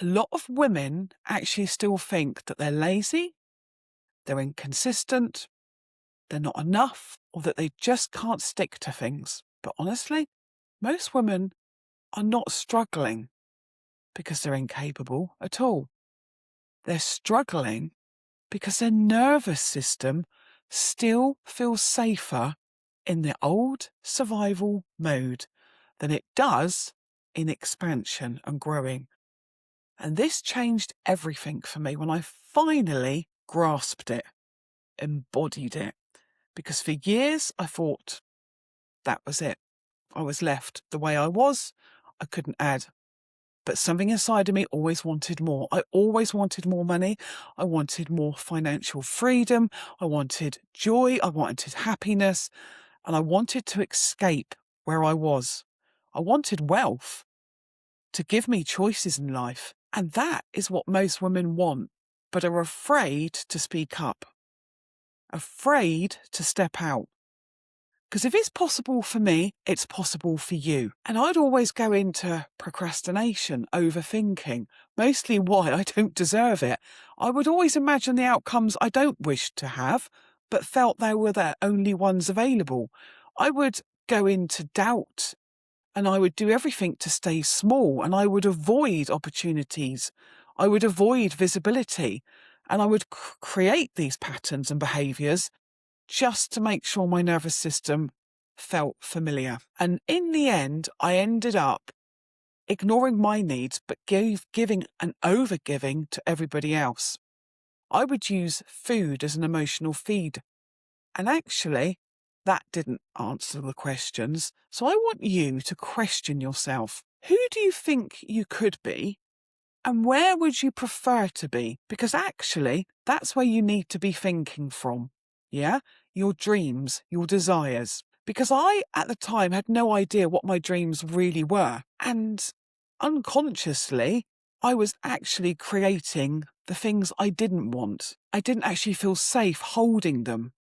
A lot of women actually still think that they're lazy, they're inconsistent, they're not enough, or that they just can't stick to things. But honestly, most women are not struggling because they're incapable at all. They're struggling because their nervous system still feels safer in the old survival mode than it does in expansion and growing. And this changed everything for me when I finally grasped it, embodied it. Because for years I thought that was it. I was left the way I was. I couldn't add. But something inside of me always wanted more. I always wanted more money. I wanted more financial freedom. I wanted joy. I wanted happiness. And I wanted to escape where I was. I wanted wealth to give me choices in life. And that is what most women want, but are afraid to speak up, afraid to step out. Because if it's possible for me, it's possible for you. And I'd always go into procrastination, overthinking, mostly why I don't deserve it. I would always imagine the outcomes I don't wish to have, but felt they were the only ones available. I would go into doubt and I would do everything to stay small, and I would avoid opportunities. I would avoid visibility, and I would create these patterns and behaviours just to make sure my nervous system felt familiar. And in the end, I ended up ignoring my needs, but giving and overgiving to everybody else. I would use food as an emotional feed. And actually, that didn't answer the questions. So I want you to question yourself. Who do you think you could be? And where would you prefer to be? Because actually, that's where you need to be thinking from. Yeah? Your dreams, your desires. Because I, at the time, had no idea what my dreams really were. And unconsciously, I was actually creating the things I didn't want. I didn't actually feel safe holding them.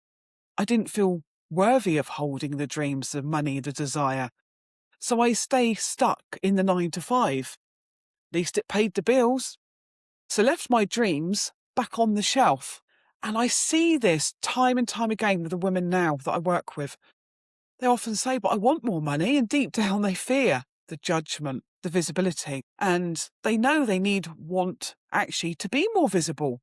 I didn't feel worthy of holding the dreams, the money, the desire. So I stay stuck in the 9 to 5. At least it paid the bills. So left my dreams back on the shelf. And I see this time and time again with the women now that I work with. They often say, but I want more money. And deep down they fear the judgment, the visibility. And they know they want actually to be more visible.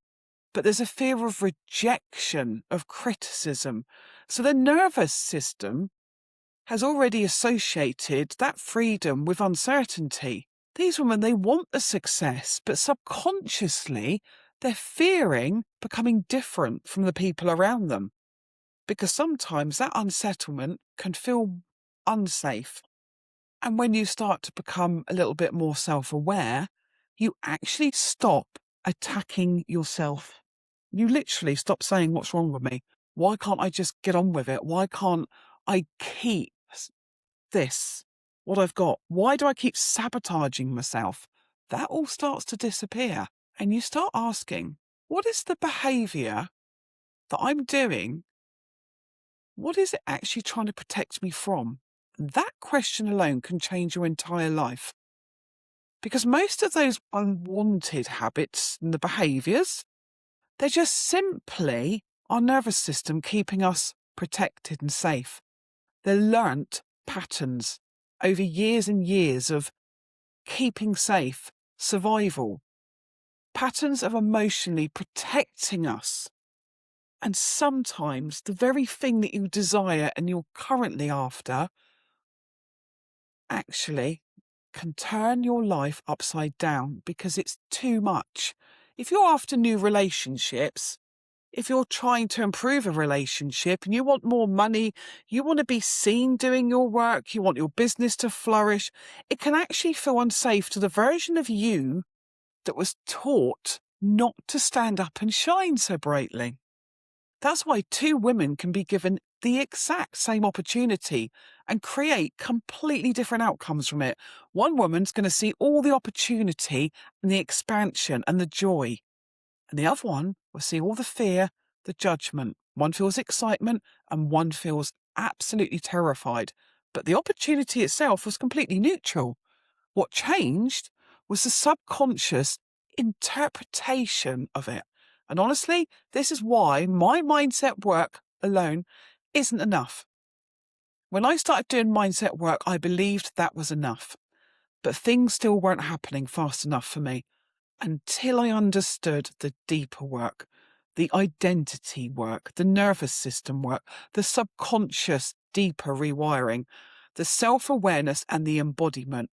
But there's a fear of rejection, of criticism. So their nervous system has already associated that freedom with uncertainty. These women, they want the success, but subconsciously they're fearing becoming different from the people around them. Because sometimes that unsettlement can feel unsafe. And when you start to become a little bit more self-aware, you actually stop attacking yourself. You literally stop saying, what's wrong with me? Why can't I just get on with it? Why can't I keep this, what I've got? Why do I keep sabotaging myself? That all starts to disappear. And you start asking, what is the behavior that I'm doing? What is it actually trying to protect me from? That question alone can change your entire life. Because most of those unwanted habits and the behaviors, they're just simply our nervous system keeping us protected and safe. They're learnt patterns over years and years of keeping safe, survival, patterns of emotionally protecting us. And sometimes the very thing that you desire and you're currently after actually can turn your life upside down because it's too much. If you're after new relationships, if you're trying to improve a relationship and you want more money, you want to be seen doing your work, you want your business to flourish, it can actually feel unsafe to the version of you that was taught not to stand up and shine so brightly. That's why two women can be given the exact same opportunity and create completely different outcomes from it. One woman's going to see all the opportunity and the expansion and the joy. And the other one will see all the fear, the judgment. One feels excitement and one feels absolutely terrified. But the opportunity itself was completely neutral. What changed was the subconscious interpretation of it. And honestly, this is why my mindset work alone isn't enough. When I started doing mindset work, I believed that was enough. But things still weren't happening fast enough for me until I understood the deeper work, the identity work, the nervous system work, the subconscious deeper rewiring, the self-awareness and the embodiment.